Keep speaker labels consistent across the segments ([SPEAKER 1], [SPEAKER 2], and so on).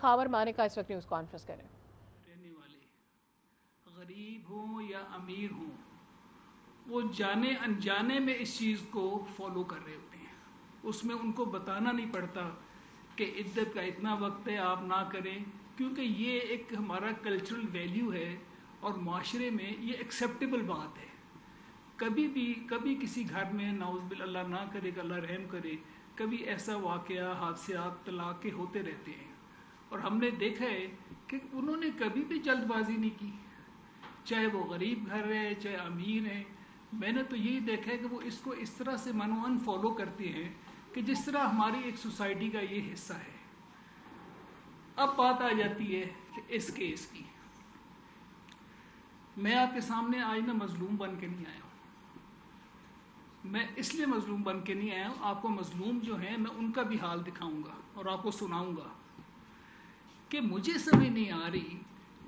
[SPEAKER 1] خاور مانے کا اس وقت نیوز کانفرنس کریں.
[SPEAKER 2] رہنے والے غریب ہوں یا امیر ہوں وہ جانے انجانے میں اس چیز کو فالو کر رہے ہوتے ہیں. اس میں ان کو بتانا نہیں پڑتا کہ عدت کا اتنا وقت ہے آپ نہ کریں، کیونکہ یہ ایک ہمارا کلچرل ویلیو ہے اور معاشرے میں یہ ایکسیپٹیبل بات ہے. کبھی کسی گھر میں نعوذ باللہ اللہ نہ کرے کہ اللہ رحم کرے، کبھی ایسا واقعہ حادثات طلاق کے ہوتے رہتے ہیں، اور ہم نے دیکھا ہے کہ انہوں نے کبھی بھی جلد بازی نہیں کی، چاہے وہ غریب گھر ہے چاہے امیر ہے. میں نے تو یہی دیکھا ہے کہ وہ اس کو اس طرح سے منوان فالو کرتے ہیں کہ جس طرح ہماری ایک سوسائٹی کا یہ حصہ ہے. اب بات آ جاتی ہے کہ اس کیس کی. میں آپ کے سامنے آج نہ مظلوم بن کے نہیں آیا ہوں. میں اس لیے مظلوم بن کے نہیں آیا ہوں، آپ کو مظلوم جو ہیں میں ان کا بھی حال دکھاؤں گا اور آپ کو سناؤں گا کہ مجھے سمجھ نہیں آ رہی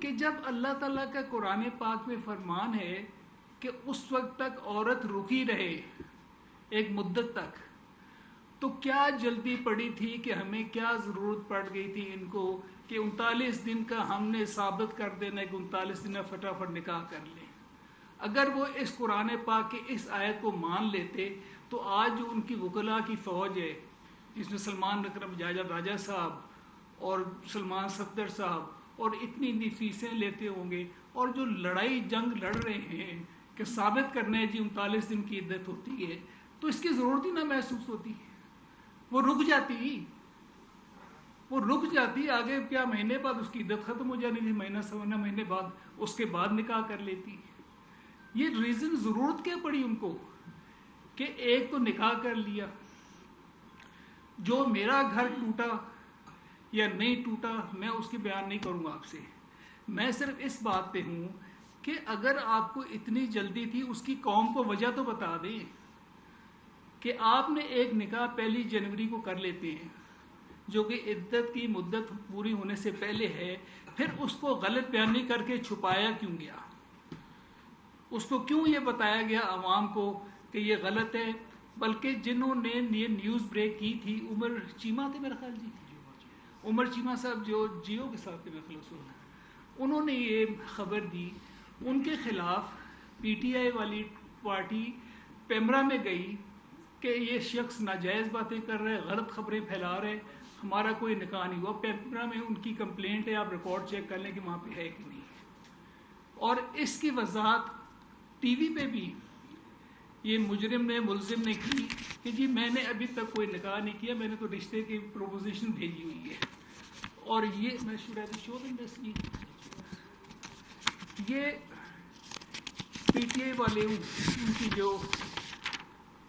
[SPEAKER 2] کہ جب اللہ تعالیٰ کا قرآن پاک میں فرمان ہے کہ اس وقت تک عورت رکی رہے ایک مدت تک، تو کیا جلدی پڑی تھی کہ ہمیں کیا ضرورت پڑ گئی تھی ان کو کہ 39 دن کا ہم نے ثابت کر دینا کہ 39 دن میں فٹافٹ نکاح کر لیں. اگر وہ اس قرآن پاک کی اس آیت کو مان لیتے تو آج جو ان کی وکلاء کی فوج ہے جس میں سلمان اکرم راجہ صاحب اور سلمان صفدر صاحب اور اتنی فیسیں لیتے ہوں گے، اور جو لڑائی جنگ لڑ رہے ہیں کہ ثابت کرنا ہے جی 39 دن کی عدت ہوتی ہے، تو اس کی ضرورت ہی نہ محسوس ہوتی. وہ رک جاتی آگے کیا مہینے بعد اس کی عدت ختم ہو جانی تھی، مہینہ سوانہ مہینے بعد اس کے بعد نکاح کر لیتی. یہ ریزن ضرورت کیا پڑی ان کو کہ ایک تو نکاح کر لیا. جو میرا گھر ٹوٹا یا نہیں ٹوٹا میں اس کی بیان نہیں کروں گا آپ سے. میں صرف اس بات پہ ہوں کہ اگر آپ کو اتنی جلدی تھی اس کی قوم کو وجہ تو بتا دیں کہ آپ نے ایک نکاح 1 جنوری کو کر لیتے ہیں جو کہ عدت کی مدت پوری ہونے سے پہلے ہے، پھر اس کو غلط بیانی کر کے چھپایا کیوں گیا؟ اس کو کیوں یہ بتایا گیا عوام کو کہ یہ غلط ہے؟ بلکہ جنہوں نے یہ نیوز بریک کی تھی عمر چیمہ تھے میرا خیال، عمر چیمہ صاحب جو جیو کے ساتھ تھے، انہوں نے یہ خبر دی. ان کے خلاف پی ٹی آئی والی پارٹی پیمرا میں گئی کہ یہ شخص ناجائز باتیں کر رہے، غلط خبریں پھیلا رہے، ہمارا کوئی نکاح نہیں ہوا. پیمرا میں ان کی کمپلینٹ ہے، آپ ریکارڈ چیک کر لیں کہ وہاں پہ ہے کہ نہیں. اور اس کی وضاحت ٹی وی پہ بھی یہ ملزم نے کی کہ جی میں نے ابھی تک کوئی نکاح نہیں کیا، میں نے تو رشتے کی پروپوزیشن بھیجی ہوئی ہے. اور یہ میں یہ پی ٹی آئی والے ان کی جو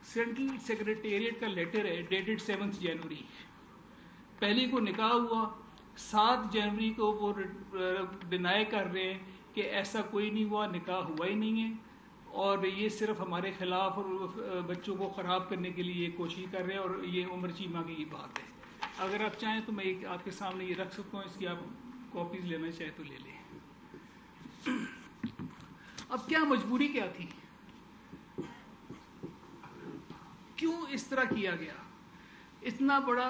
[SPEAKER 2] سینٹرل سیکریٹریٹ کا لیٹر ہے ڈیٹڈ 7 جنوری، پہلی کو نکاح ہوا، 7 جنوری کو وہ ڈینائی کر رہے ہیں کہ ایسا کوئی نہیں ہوا، نکاح ہوا ہی نہیں ہے، اور یہ صرف ہمارے خلاف اور بچوں کو خراب کرنے کے لیے یہ کوشش کر رہے ہیں. اور یہ عمر چیمہ کی یہ بات ہے. اگر آپ چاہیں تو میں آپ کے سامنے یہ رکھ سکتا ہوں، اس کی آپ کاپیز لینا چاہیں تو لے لیں. اب کیا مجبوری کیا تھی؟ کیوں اس طرح کیا گیا؟ اتنا بڑا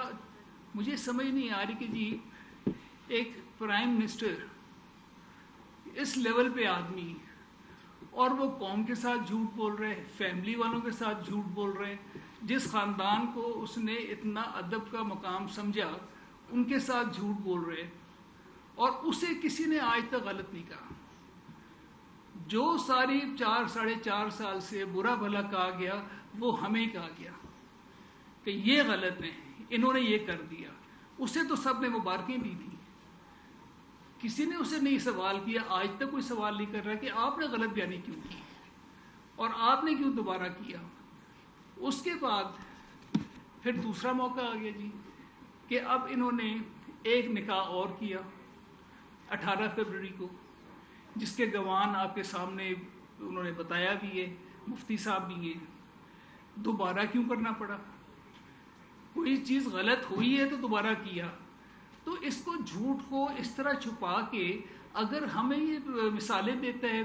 [SPEAKER 2] مجھے سمجھ نہیں آ رہی کہ جی ایک پرائم منسٹر اس لیول پہ آدمی، اور وہ قوم کے ساتھ جھوٹ بول رہے، فیملی والوں کے ساتھ جھوٹ بول رہے، جس خاندان کو اس نے اتنا ادب کا مقام سمجھا ان کے ساتھ جھوٹ بول رہے، اور اسے کسی نے آج تک غلط نہیں کہا. جو ساری 4.5 سال سے برا بھلا کہا گیا وہ ہمیں کہا گیا کہ یہ غلط ہیں، انہوں نے یہ کر دیا. اسے تو سب نے مبارکیں دی تھی، کسی نے اسے نہیں سوال کیا. آج تک کوئی سوال نہیں کر رہا کہ آپ نے غلط بیانی کیوں کی اور آپ نے کیوں دوبارہ کیا. اس کے بعد پھر دوسرا موقع آ گیا جی کہ اب انہوں نے ایک نکاح اور کیا 18 فروری کو، جس کے گواہان آپ کے سامنے انہوں نے بتایا بھی ہے، مفتی صاحب بھی ہیں. دوبارہ کیوں کرنا پڑا؟ کوئی چیز غلط ہوئی ہے تو دوبارہ کیا. تو اس کو جھوٹ کو اس طرح چھپا کے اگر ہمیں یہ مثالیں دیتا ہے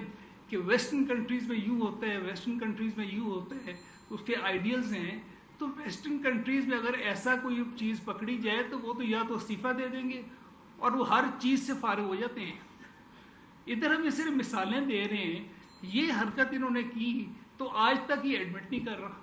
[SPEAKER 2] کہ ویسٹرن کنٹریز میں یوں ہوتا ہے، ویسٹرن کنٹریز میں یوں ہوتا ہے، اس کے آئیڈیلز ہیں، تو ویسٹرن کنٹریز میں اگر ایسا کوئی چیز پکڑی جائے تو وہ تو یا تو استعفیٰ دے دیں گے اور وہ ہر چیز سے فارغ ہو جاتے ہیں. ادھر ہم صرف مثالیں دے رہے ہیں. یہ حرکت انہوں نے کی تو آج تک یہ ایڈمٹ نہیں کر رہا,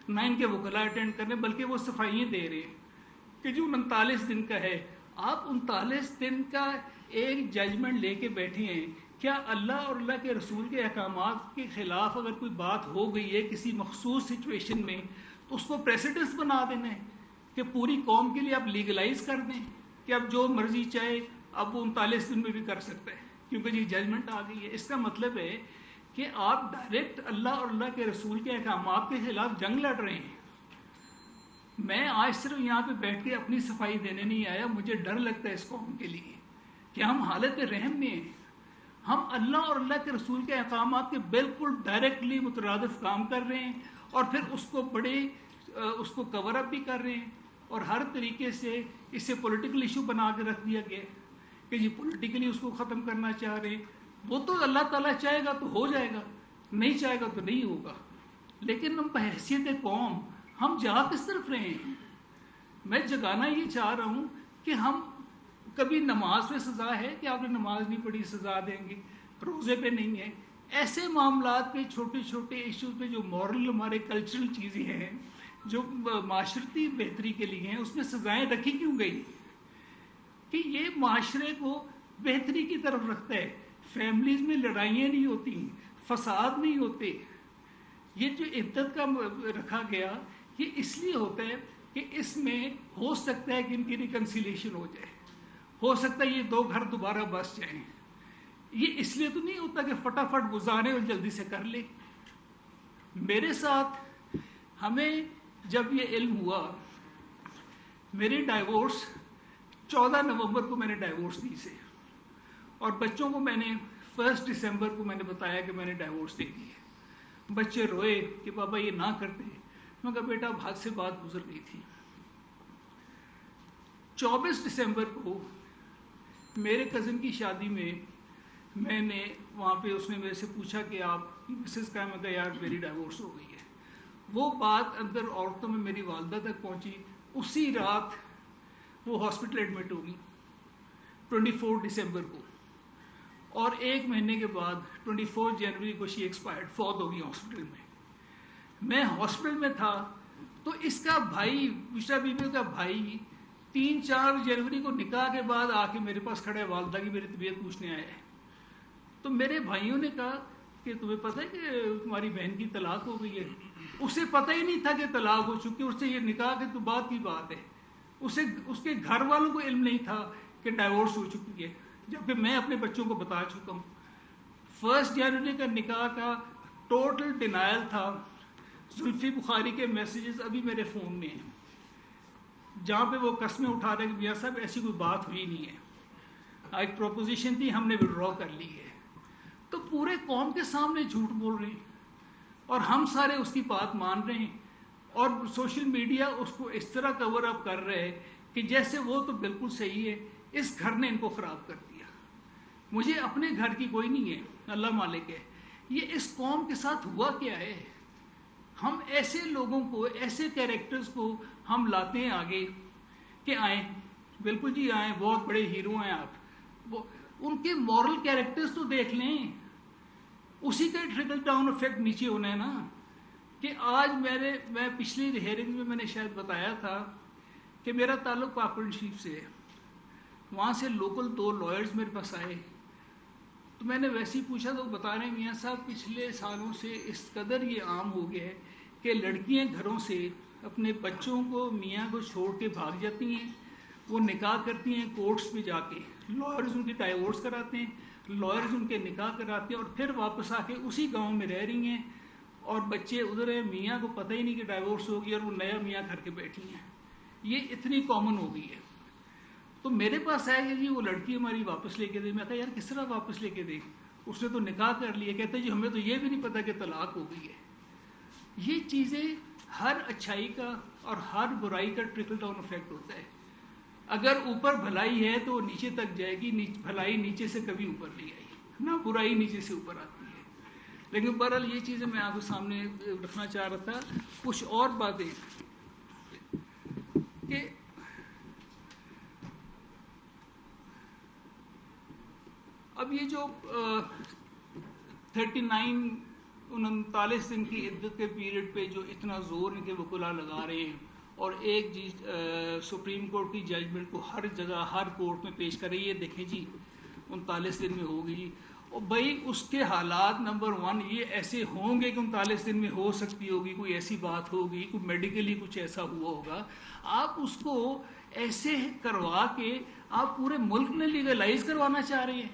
[SPEAKER 2] نہ ان کے وکلاء اٹینڈ کرنے, بلکہ وہ صفائیاں دے رہے ہیں کہ جو 39 دن کا ہے. آپ 39 دن کا ایک ججمنٹ لے کے بیٹھے ہیں. کیا اللہ اور اللہ کے رسول کے احکامات کے خلاف اگر کوئی بات ہو گئی ہے کسی مخصوص سچویشن میں تو اس کو پریسیڈنس بنا دینا ہے کہ پوری قوم کے لیے آپ لیگلائز کر دیں کہ اب جو مرضی چاہے اب وہ 39 دن میں بھی کر سکتا ہے کیونکہ یہ ججمنٹ آ گئی ہے. اس کا مطلب ہے کہ آپ ڈائریکٹ اللہ اور اللہ کے رسول کے احکامات کے خلاف جنگ لڑ رہے ہیں. میں آج صرف یہاں پہ بیٹھ کے اپنی صفائی دینے نہیں آیا. مجھے ڈر لگتا ہے اس قوم کے لیے کہ ہم حالت رحم میں ہیں. ہم اللہ اور اللہ کے رسول کے احکامات کے بالکل ڈائریکٹلی مترادف کام کر رہے ہیں اور پھر اس کو کور اپ بھی کر رہے ہیں اور ہر طریقے سے اسے پولیٹیکل ایشو بنا کے رکھ دیا گیا کہ یہ پولیٹیکلی اس کو ختم کرنا چاہ رہے ہیں. وہ تو اللہ تعالیٰ چاہے گا تو ہو جائے گا, نہیں چاہے گا تو نہیں ہوگا. لیکن ہم بحیثیت قوم ہم جا کس طرف رہے ہیں؟ میں جگانا یہ چاہ رہا ہوں کہ ہم کبھی نماز پہ سزا ہے کہ آپ نے نماز نہیں پڑھی سزا دیں گے, روزے پہ نہیں ہے. ایسے معاملات پہ چھوٹے چھوٹے ایشوز پہ جو مورل ہمارے کلچرل چیزیں ہیں جو معاشرتی بہتری کے لیے ہیں اس میں سزائیں رکھی کیوں گئی کہ یہ معاشرے کو بہتری کی طرف رکھتا ہے. فیملیز میں لڑائیاں نہیں ہوتی, فساد نہیں ہوتے. یہ جو عدت کا رکھا گیا یہ اس لیے ہوتا ہے کہ اس میں ہو سکتا ہے کہ ان کی ریکنسیلیشن ہو جائے, ہو سکتا ہے یہ 2 گھر دوبارہ بس جائیں. یہ اس لیے تو نہیں ہوتا کہ فٹافٹ گزارے اور جلدی سے کر لے. میرے ساتھ ہمیں جب یہ علم ہوا, میری ڈائیورس 14 نومبر کو میں نے ڈائیورس دی سے, اور بچوں کو میں نے 1 دسمبر کو میں نے بتایا کہ میں نے ڈائیورس دے دی ہے. بچے روئے کہ پاپا یہ نہ کرتے. میں کہا بیٹا اب حد سے بات گزر گئی تھی. 24 دسمبر کو میرے کزن کی شادی میں نے وہاں پہ اس نے میرے سے پوچھا کہ آپ کی مسز کا ہے. میں کہا یار میری ڈائیورس ہو گئی ہے. وہ بات اندر عورتوں میں میری والدہ تک پہنچی. اسی رات وہ ہاسپٹل ایڈمٹ ہوگی 24 دسمبر کو, اور 1 مہینے کے بعد 24 جنوری کو شی ایکسپائرڈ, فوت ہوگی ہاسپٹل میں. میں ہاسپٹل میں تھا تو اس کا بھائی, بشرا بی بی کا بھائی 3-4 جنوری کو نکاح کے بعد آ کے میرے پاس کھڑا ہے, والدہ کی میری طبیعت پوچھنے آیا ہے. تو میرے بھائیوں نے کہا کہ تمہیں پتہ ہے کہ تمہاری بہن کی طلاق ہو گئی ہے. اسے پتہ ہی نہیں تھا کہ طلاق ہو چکی, اس سے یہ نکاح کے تو بعد کی بات ہے. اس کے گھر والوں کو علم نہیں تھا کہ ڈائیورس ہو چکی ہے, جبکہ میں اپنے بچوں کو بتا چکا ہوں. 1 جنوری کا نکاح کا ٹوٹل ڈینائل تھا. زلفی بخاری کے میسیجز ابھی میرے فون میں ہیں جہاں پہ وہ قسمیں اٹھا رہے کہ میاں صاحب ایسی کوئی بات ہوئی نہیں ہے, ایک پروپوزیشن تھی ہم نے وڈرا کر لی ہے. تو پورے قوم کے سامنے جھوٹ بول رہے ہیں اور ہم سارے اس کی بات مان رہے ہیں, اور سوشل میڈیا اس کو اس طرح کور اپ کر رہے ہیں کہ جیسے وہ تو بالکل صحیح ہے, اس گھر نے ان کو خراب کر دیا. مجھے اپنے گھر کی کوئی نہیں ہے, اللہ مالک ہے. یہ اس قوم کے ساتھ ہوا کیا ہے؟ ہم ایسے لوگوں کو, ایسے کیریکٹرز کو ہم لاتے ہیں آگے کہ آئیں, بالکل جی آئیں, بہت بڑے ہیرو ہیں آپ. ان کے مورل کیریکٹرز تو دیکھ لیں, اسی کا ٹرکل ڈاؤن افیکٹ نیچے ہونا ہے نا. کہ آج میں پچھلی ہیئرنگ میں نے شاید بتایا تھا کہ میرا تعلق پاکپن شریف سے ہے. وہاں سے لوکل 2 لائرز میرے پاس آئے تو میں نے ویسے ہی پوچھا تو وہ بتا رہے ہیں میاں صاحب پچھلے سالوں سے اس قدر یہ عام ہو گیا ہے کہ لڑکیاں گھروں سے اپنے بچوں کو, میاں کو چھوڑ کے بھاگ جاتی ہیں. وہ نکاح کرتی ہیں کورٹس میں جا کے, لائرز ان کی ڈائیورس کراتے ہیں, لائرز ان کے نکاح کراتے ہیں, اور پھر واپس آ کے اسی گاؤں میں رہ رہی ہیں, اور بچے ادھر ہیں, میاں کو پتہ ہی نہیں کہ ڈائیورس ہوگی اور وہ نیا میاں گھر کے بیٹھی ہیں. یہ اتنی کامن ہو گئی ہے. تو میرے پاس آیا کہ جی وہ لڑکی ہماری واپس لے کے دے. میں کہا یار کس طرح واپس لے کے دے, اس نے تو نکاح کر لیا. کہتے جی ہمیں تو یہ بھی نہیں پتا کہ طلاق ہو گئی ہے. یہ چیزیں ہر اچھائی کا اور ہر برائی کا ٹرکل ڈاؤن افیکٹ ہوتا ہے. اگر اوپر بھلائی ہے تو وہ نیچے تک جائے گی, بھلائی نیچے سے کبھی اوپر نہیں آئی, نہ برائی نیچے سے اوپر آتی ہے. لیکن بہرحال یہ چیزیں میں آپ کے سامنے رکھنا چاہ رہا تھا. کچھ اور باتیں کہ اب یہ جو 39 دن کی عدت کے پیریڈ پہ جو اتنا زور ان کے وکلا لگا رہے ہیں اور ایک جی سپریم کورٹ کی ججمنٹ کو ہر جگہ ہر کورٹ میں پیش کر رہی ہے، دیکھیں جی 39 دن میں ہوگی جی، اور بھائی اس کے حالات نمبر 1 یہ ایسے ہوں گے کہ 39 دن میں ہو سکتی ہوگی، کوئی ایسی بات ہوگی، کوئی میڈیکلی کچھ ایسا ہوا ہوگا، آپ اس کو ایسے کروا کے آپ پورے ملک میں لیگلائز کروانا چاہ رہے ہیں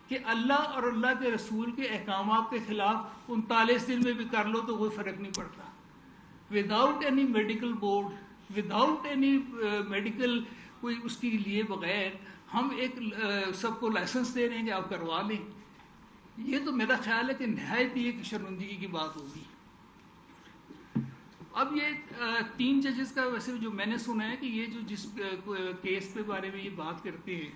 [SPEAKER 2] کہ اللہ اور اللہ کے رسول کے احکامات کے خلاف 39 دن میں بھی کر لو تو کوئی فرق نہیں پڑتا، without any medical board, without any medical کوئی اس کے لیے بغیر ہم ایک سب کو لائسنس دے رہے ہیں کہ آپ کروا لیں. یہ تو میرا خیال ہے کہ نہایت ہی ایک شرمندگی کی بات ہوگی. اب یہ 3 ججز کا ویسے جو میں نے سنا ہے کہ یہ جو جس کیس کے بارے میں یہ بات کرتے ہیں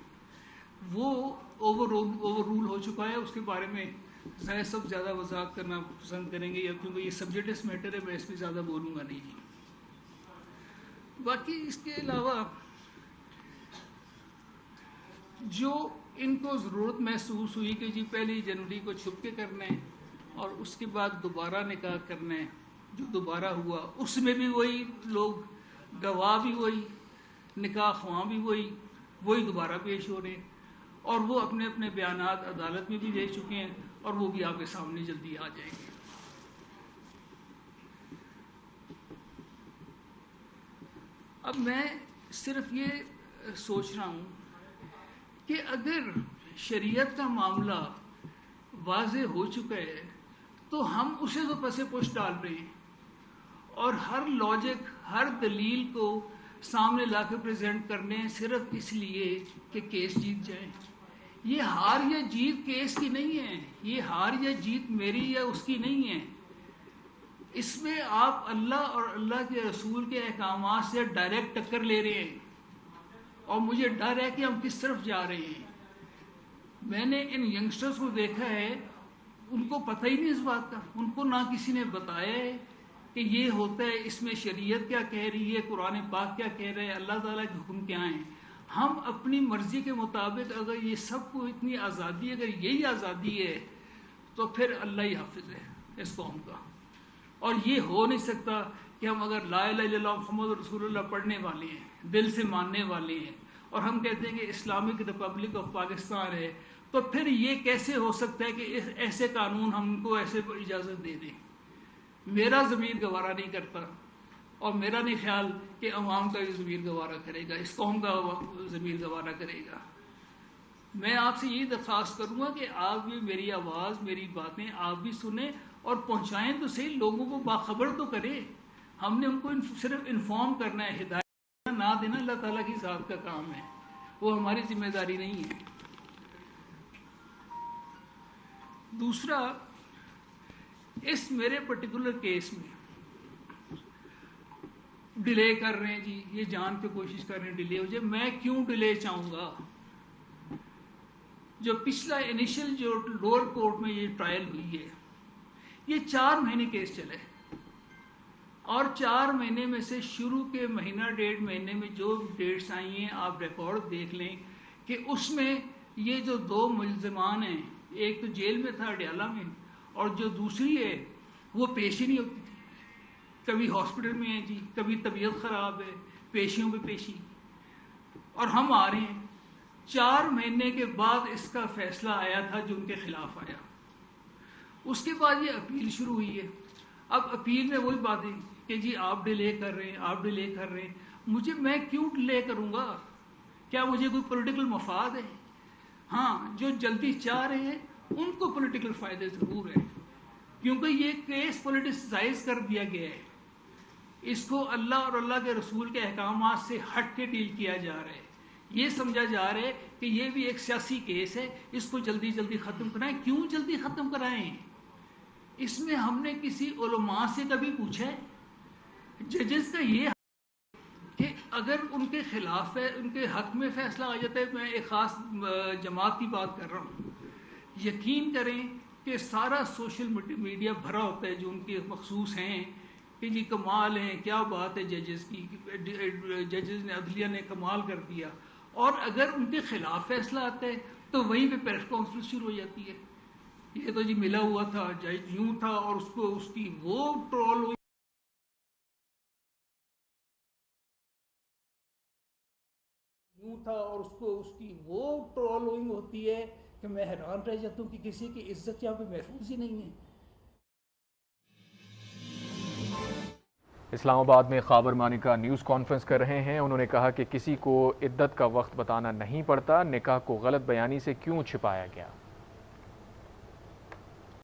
[SPEAKER 2] وہ اوور رول ہو چکا ہے. اس کے بارے میں ظاہر سب زیادہ وضاحت کرنا پسند کریں گے، یا کیونکہ یہ سبجیکٹس میٹر ہے، میں اس پہ زیادہ بولوں گا نہیں. باقی اس کے علاوہ جو ان کو ضرورت محسوس ہوئی کہ جی 1 جنوری کو چھپ کے کرنا ہے اور اس کے بعد دوبارہ نکاح کرنا ہے، جو دوبارہ ہوا اس میں بھی وہی لوگ، گواہ بھی وہی، نکاح خواں بھی وہی دوبارہ پیش ہو رہے ہیں، اور وہ اپنے اپنے بیانات عدالت میں بھی دے چکے ہیں اور وہ بھی آپ کے سامنے جلدی آ جائیں گے. اب میں صرف یہ سوچ رہا ہوں کہ اگر شریعت کا معاملہ واضح ہو چکا ہے تو ہم اسے تو پس پش ڈال رہے ہیں اور ہر لاجک، ہر دلیل کو سامنے لا کے پریزنٹ کرنے صرف اس لیے کہ کیس جیت جائیں. یہ ہار یا جیت کیس کی نہیں ہے، یہ ہار یا جیت میری یا اس کی نہیں ہے. اس میں آپ اللہ اور اللہ کے رسول کے احکامات سے ڈائریکٹ ٹکر لے رہے ہیں اور مجھے ڈر ہے کہ ہم کس طرف جا رہے ہیں. میں نے ان ینگسٹرز کو دیکھا ہے، ان کو پتہ ہی نہیں اس بات کا، ان کو نہ کسی نے بتایا ہے کہ یہ ہوتا ہے، اس میں شریعت کیا کہہ رہی ہے، قرآن پاک کیا کہہ رہا ہے، اللہ تعالیٰ کے حکم کیا ہیں. ہم اپنی مرضی کے مطابق اگر یہ سب کو اتنی آزادی، اگر یہی آزادی ہے تو پھر اللہ ہی حافظ ہے اس قوم کا. اور یہ ہو نہیں سکتا کہ ہم اگر لا الہ الا اللہ محمد رسول اللہ پڑھنے والے ہیں، دل سے ماننے والے ہیں، اور ہم کہتے ہیں کہ اسلامک ریپبلک آف پاکستان ہے، تو پھر یہ کیسے ہو سکتا ہے کہ ایسے قانون ہم کو ایسے اجازت دے دیں. میرا ضمیر گوارا نہیں کرتا، اور میرا نہیں خیال کہ عوام کا یہ ضمیر گوارا کرے گا، اس قوم کا ضمیر گوارا کرے گا. میں آپ سے یہ درخواست کروں گا کہ آپ بھی میری آواز، میری باتیں آپ بھی سنیں اور پہنچائیں تو صحیح، لوگوں کو باخبر تو کرے. ہم نے ان کو صرف انفارم کرنا ہے، ہدایت نہ دینا اللہ تعالیٰ کی ذات کا کام ہے، وہ ہماری ذمہ داری نہیں ہے. دوسرا، اس میرے پرٹیکولر کیس میں ڈیلے کر رہے ہیں جی، یہ جان کے کوشش کر رہے ہیں ڈیلے ہو جائے. میں کیوں ڈیلے چاہوں گا؟ جو پچھلا انیشل جو لوور کورٹ میں یہ ٹرائل ہوئی ہے، یہ 4 مہینے کیس چلے، اور 4 مہینے میں سے شروع کے مہینہ 1.5 مہینے میں جو ڈیٹس آئی ہیں آپ ریکارڈ دیکھ لیں کہ اس میں یہ جو 2 ملزمان ہیں، ایک تو جیل میں تھا اڈیالہ میں، اور جو دوسری ہے وہ پیش ہی نہیں ہوتی تھی. کبھی ہاسپٹل میں ہے جی، کبھی طبیعت خراب ہے، پیشیوں پہ پیشی، اور ہم آ رہے ہیں. 4 مہینے کے بعد اس کا فیصلہ آیا تھا جو ان کے خلاف آیا. اس کے بعد یہ اپیل شروع ہوئی ہے. اب اپیل میں وہی باتیں کہ جی آپ ڈیلے کر رہے ہیں، آپ ڈیلے کر رہے ہیں. میں کیوں ڈیلے کروں گا؟ کیا مجھے کوئی پولیٹیکل مفاد ہے؟ ہاں، جو جلدی چاہ رہے ہیں ان کو پولیٹیکل فائدے ضرور ہیں، کیونکہ یہ کیس پولیٹیسائز کر دیا گیا ہے. اس کو اللہ اور اللہ کے رسول کے احکامات سے ہٹ کے ڈیل کیا جا رہا ہے. یہ سمجھا جا رہا ہے کہ یہ بھی ایک سیاسی کیس ہے، اس کو جلدی جلدی ختم کرائیں. کیوں جلدی ختم کرائیں؟ اس میں ہم نے کسی علماء سے کبھی پوچھا ہے؟ ججز کا یہ کہ اگر ان کے خلاف ہے، ان کے حق میں فیصلہ آ جاتا ہے. میں ایک خاص جماعت کی بات کر رہا ہوں. یقین کریں کہ سارا سوشل میڈیا بھرا ہوتا ہے جو ان کے مخصوص ہیں کہ جی کمال ہیں، کیا بات ہے ججز کی، ججز نے، عدلیہ نے کمال کر دیا. اور اگر ان کے خلاف فیصلہ آتا ہے تو وہیں پہ پریس کانفرنس شروع ہو جاتی ہے، یہ تو جی ملا ہوا تھا، یوں تھا، اور اس کو اس کی وہ ٹرول ہوئی، یوں تھا، اور اس کو اس کی وہ ٹرولنگ ہوتی ہے کہ میں حیران رہ جاتا ہوں کہ کسی کی عزت یہاں پہ محفوظ ہی نہیں ہے۔
[SPEAKER 3] اسلام آباد میں خابر مانیکا نیوز کانفرنس کر رہے ہیں۔ انہوں نے کہا کہ کسی کو عدت کا وقت بتانا نہیں پڑتا، نکاح کو غلط بیانی سے کیوں چھپایا گیا۔